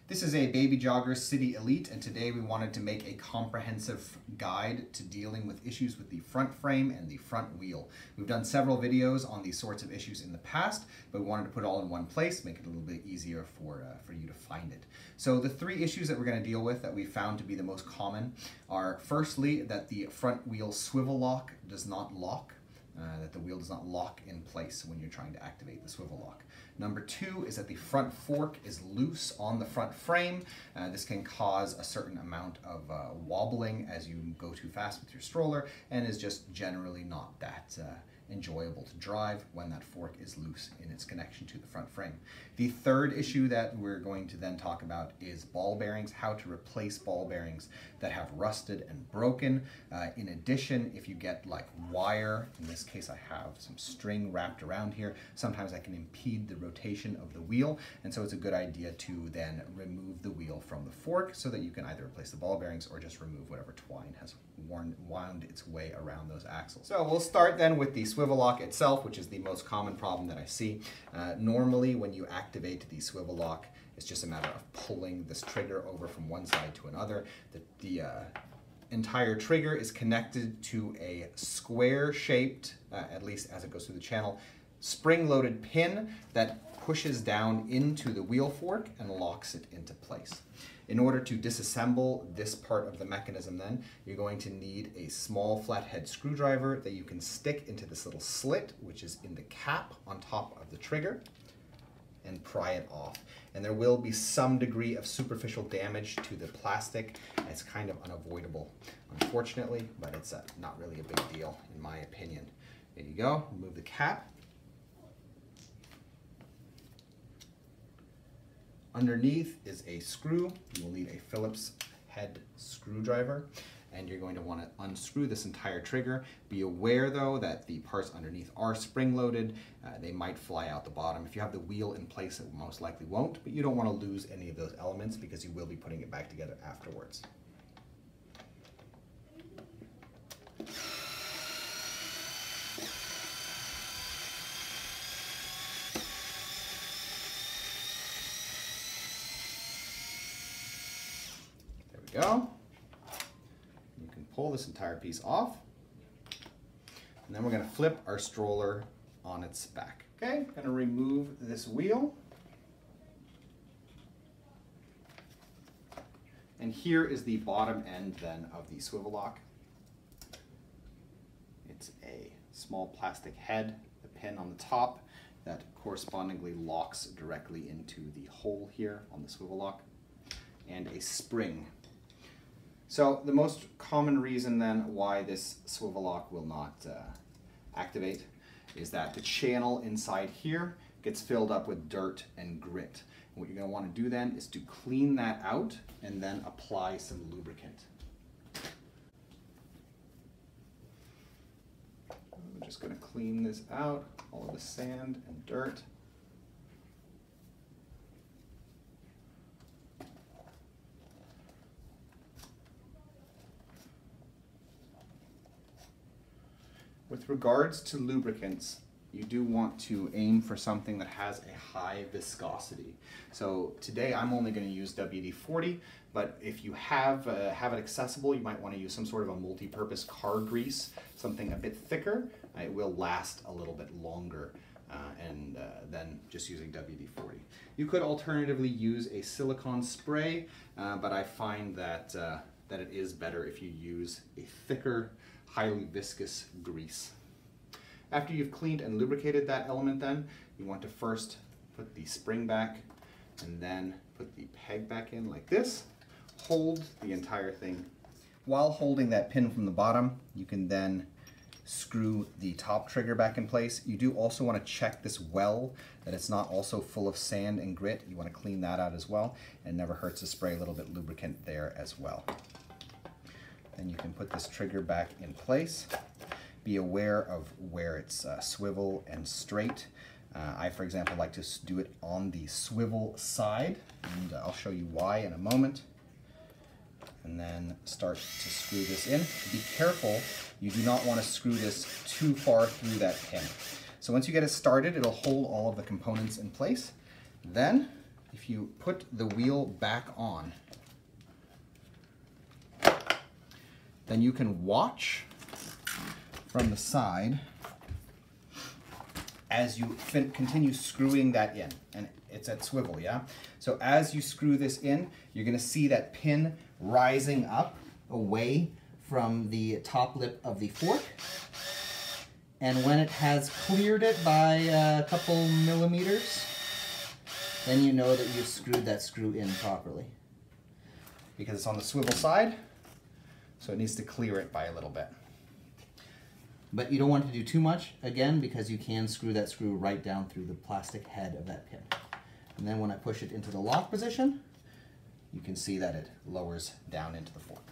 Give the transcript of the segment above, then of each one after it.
This is a Babyjogger City Elite, and today we wanted to make a comprehensive guide to dealing with issues with the front frame and the front wheel. We've done several videos on these sorts of issues in the past, but we wanted to put it all in one place, make it a little bit easier for you to find it. So the three issues that we're going to deal with that we found to be the most common are, firstly, that the front wheel swivel lock does not lock. That the wheel does not lock in place when you're trying to activate the swivel lock. Number two is that the front fork is loose on the front frame. This can cause a certain amount of wobbling as you go too fast with your stroller, and is just generally not that enjoyable to drive when that fork is loose in its connection to the front frame. The third issue that we're going to then talk about is ball bearings, how to replace ball bearings that have rusted and broken. In addition, if you get like wire, in this case I have some string wrapped around here, sometimes that can impede the rotation of the wheel, and so it's a good idea to then remove the wheel from the fork so that you can either replace the ball bearings or just remove whatever twine has wound its way around those axles. So we'll start then with the swivel lock itself, which is the most common problem that I see. Normally when you activate the swivel lock, it's just a matter of pulling this trigger over from one side to another. The entire trigger is connected to a square-shaped, at least as it goes through the channel, spring-loaded pin that pushes down into the wheel fork and locks it into place. In order to disassemble this part of the mechanism then, you're going to need a small flathead screwdriver that you can stick into this little slit, which is in the cap on top of the trigger, and pry it off. And there will be some degree of superficial damage to the plastic. It's kind of unavoidable, unfortunately, but it's not really a big deal in my opinion. There you go, remove the cap. Underneath is a screw. You will need a Phillips head screwdriver, and you're going to want to unscrew this entire trigger. Be aware though that the parts underneath are spring-loaded. They might fly out the bottom. If you have the wheel in place, it most likely won't, but you don't want to lose any of those elements because you will be putting it back together afterwards. Go. You can pull this entire piece off, and then we're going to flip our stroller on its back. Okay, I'm going to remove this wheel, and here is the bottom end then of the swivel lock. It's a small plastic head, the pin on the top that correspondingly locks directly into the hole here on the swivel lock, and a spring. So the most common reason then why this swivel lock will not activate is that the channel inside here gets filled up with dirt and grit. And what you're going to want to do then is to clean that out and then apply some lubricant. I'm just going to clean this out, all of the sand and dirt. With regards to lubricants, you do want to aim for something that has a high viscosity. So today I'm only going to use WD-40, but if you have it accessible, you might want to use some sort of a multi-purpose car grease, something a bit thicker. It will last a little bit longer than just using WD-40. You could alternatively use a silicone spray, but I find that it is better if you use a thicker, highly viscous grease. After you've cleaned and lubricated that element then, you want to first put the spring back and then put the peg back in like this. Hold the entire thing. While holding that pin from the bottom, you can then screw the top trigger back in place. You do also want to check this well, that it's not also full of sand and grit. You want to clean that out as well, and it never hurts to spray a little bit lubricant there as well. Then you can put this trigger back in place. Be aware of where it's swivel and straight. I, for example, like to do it on the swivel side, and I'll show you why in a moment. And then start to screw this in. Be careful, you do not want to screw this too far through that pin. So once you get it started, it'll hold all of the components in place. Then if you put the wheel back on, then you can watch from the side as you continue screwing that in. And it's at swivel, yeah? So as you screw this in, you're gonna see that pin rising up away from the top lip of the fork. And when it has cleared it by a couple millimeters, then you know that you've screwed that screw in properly. Because it's on the swivel side, so it needs to clear it by a little bit. But you don't want to do too much, again, because you can screw that screw right down through the plastic head of that pin. And then when I push it into the lock position, you can see that it lowers down into the fork.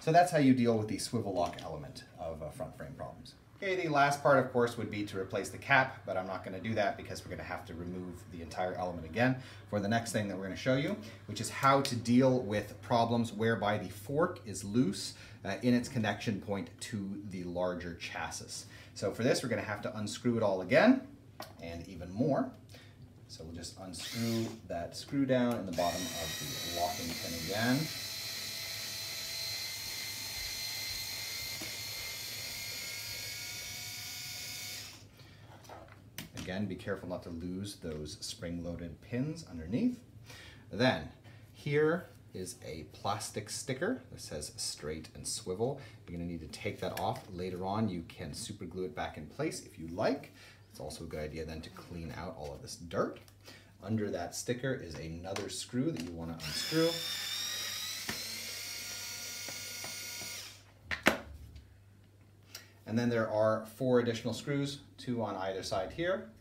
So that's how you deal with the swivel lock element of front frame problems. Okay, the last part, of course, would be to replace the cap, but I'm not going to do that because we're going to have to remove the entire element again for the next thing that we're going to show you, which is how to deal with problems whereby the fork is loose in its connection point to the larger chassis. So for this, we're going to have to unscrew it all again, and even more. So we'll just unscrew that screw down in the bottom of the locking pin again. Again, be careful not to lose those spring-loaded pins underneath. Then, here is a plastic sticker that says straight and swivel. You're going to need to take that off. Later on, you can super glue it back in place if you like. It's also a good idea then to clean out all of this dirt. Under that sticker is another screw that you want to unscrew. And then there are 4 additional screws, 2 on either side here.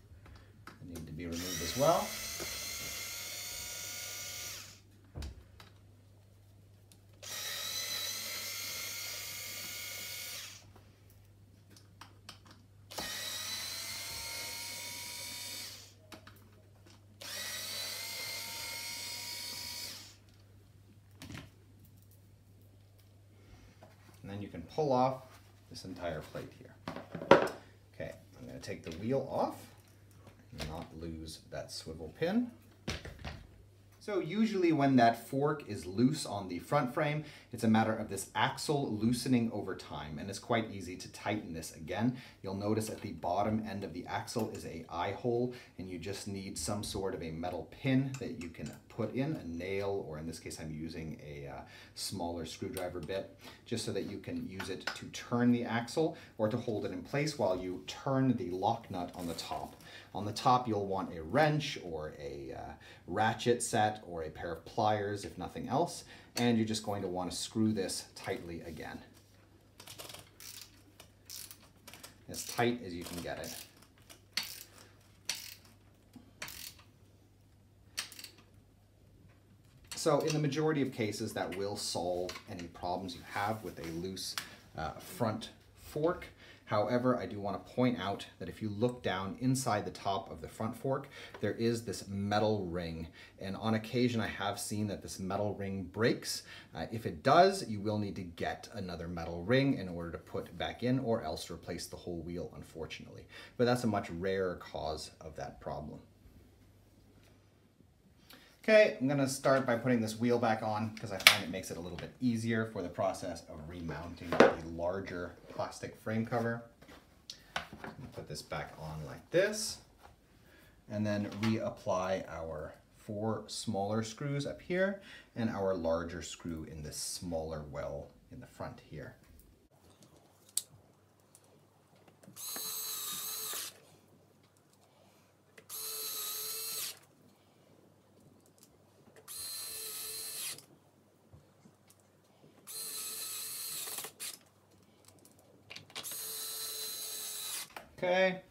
They need to be removed as well. And then you can pull off this entire plate here. Okay, I'm going to take the wheel off and not lose that swivel pin. So usually when that fork is loose on the front frame, it's a matter of this axle loosening over time, and it's quite easy to tighten this again. You'll notice at the bottom end of the axle is a eye hole, and you just need some sort of a metal pin that you can put in, a nail, or in this case I'm using a smaller screwdriver bit, just so that you can use it to turn the axle or to hold it in place while you turn the lock nut on the top. On the top, you'll want a wrench or a ratchet set or a pair of pliers, if nothing else, and you're just going to want to screw this tightly again. As tight as you can get it. So in the majority of cases, that will solve any problems you have with a loose front fork. However, I do want to point out that if you look down inside the top of the front fork, there is this metal ring. And on occasion, I have seen that this metal ring breaks. If it does, you will need to get another metal ring in order to put back in, or else replace the whole wheel, unfortunately. But that's a much rarer cause of that problem. Okay, I'm going to start by putting this wheel back on because I find it makes it a little bit easier for the process of remounting the larger plastic frame cover. Put this back on like this, and then reapply our 4 smaller screws up here and our larger screw in this smaller well in the front here. Okay,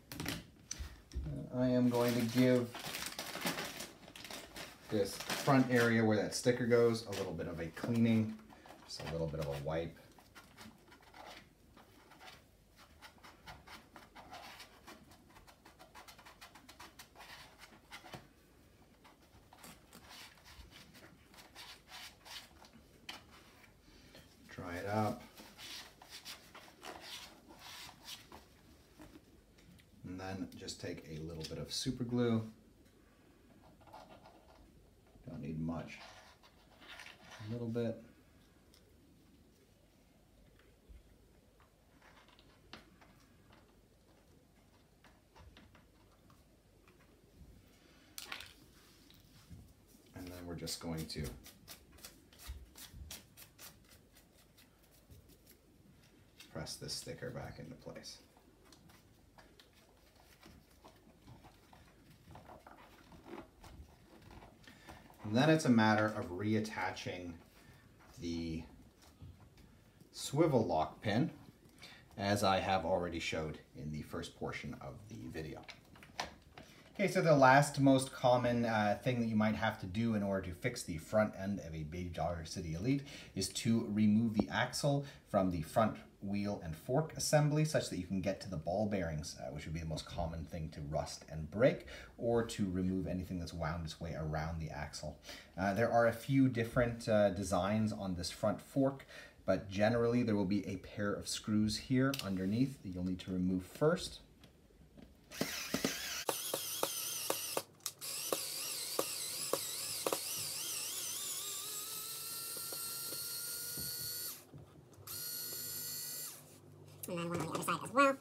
I am going to give this front area where that sticker goes a little bit of a cleaning, just a little bit of a wipe. Dry it up. And then just take a little bit of super glue a little bit. And then we're just going to press this sticker back into place. And then it's a matter of reattaching the swivel lock pin, as I have already showed in the first portion of the video. Okay, so the last most common thing that you might have to do in order to fix the front end of a Babyjogger City Elite is to remove the axle from the front wheel and fork assembly such that you can get to the ball bearings, which would be the most common thing to rust and break, or to remove anything that's wound its way around the axle. There are a few different designs on this front fork, but generally there will be a pair of screws here underneath that you'll need to remove first. And then one on the other side as well.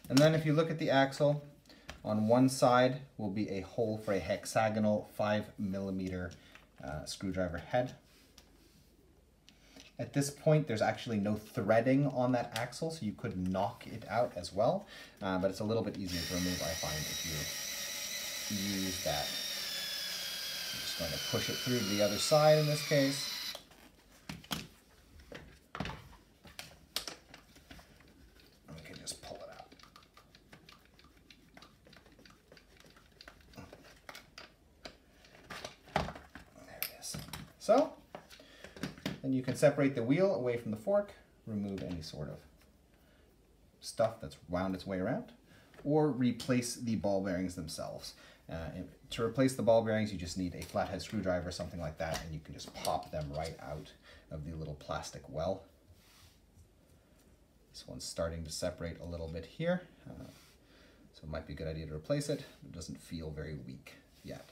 And then if you look at the axle, on one side will be a hole for a hexagonal 5mm screwdriver head. At this point, there's actually no threading on that axle, so you could knock it out as well, but it's a little bit easier to remove, I find, if you use that. I'm just going to push it through to the other side in this case. And we can just pull it out. There it is. So, then you can separate the wheel away from the fork, remove any sort of stuff that's wound its way around, or replace the ball bearings themselves. To replace the ball bearings, you just need a flathead screwdriver or something like that, and you can just pop them right out of the little plastic well. This one's starting to separate a little bit here, so it might be a good idea to replace it. It doesn't feel very weak yet.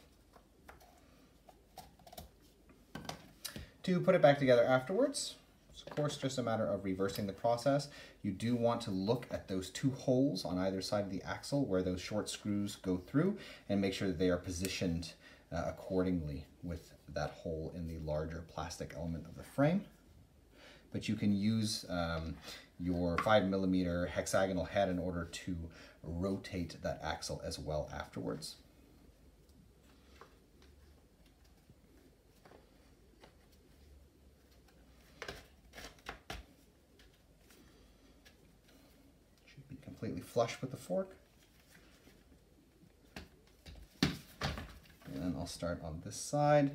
To put it back together afterwards, it's of course just a matter of reversing the process. You do want to look at those two holes on either side of the axle where those short screws go through and make sure that they are positioned accordingly with that hole in the larger plastic element of the frame. But you can use your 5mm hexagonal head in order to rotate that axle as well afterwards. Completely flush with the fork. And then I'll start on this side.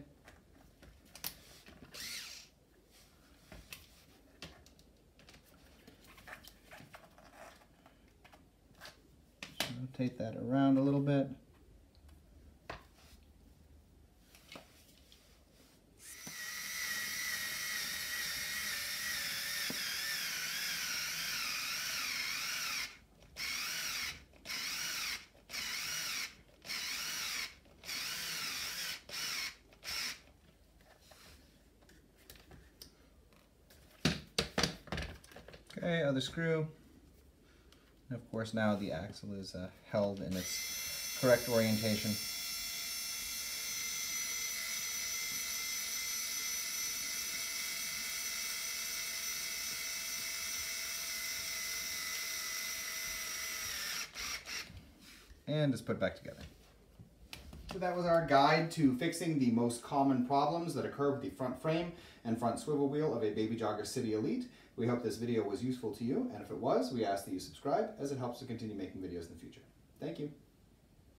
Just rotate that around a little bit. Okay, other screw. And of course now the axle is held in its correct orientation. And just put it back together. So that was our guide to fixing the most common problems that occur with the front frame and front swivel wheel of a Babyjogger City Elite. We hope this video was useful to you, and if it was, we ask that you subscribe as it helps to continue making videos in the future. Thank you.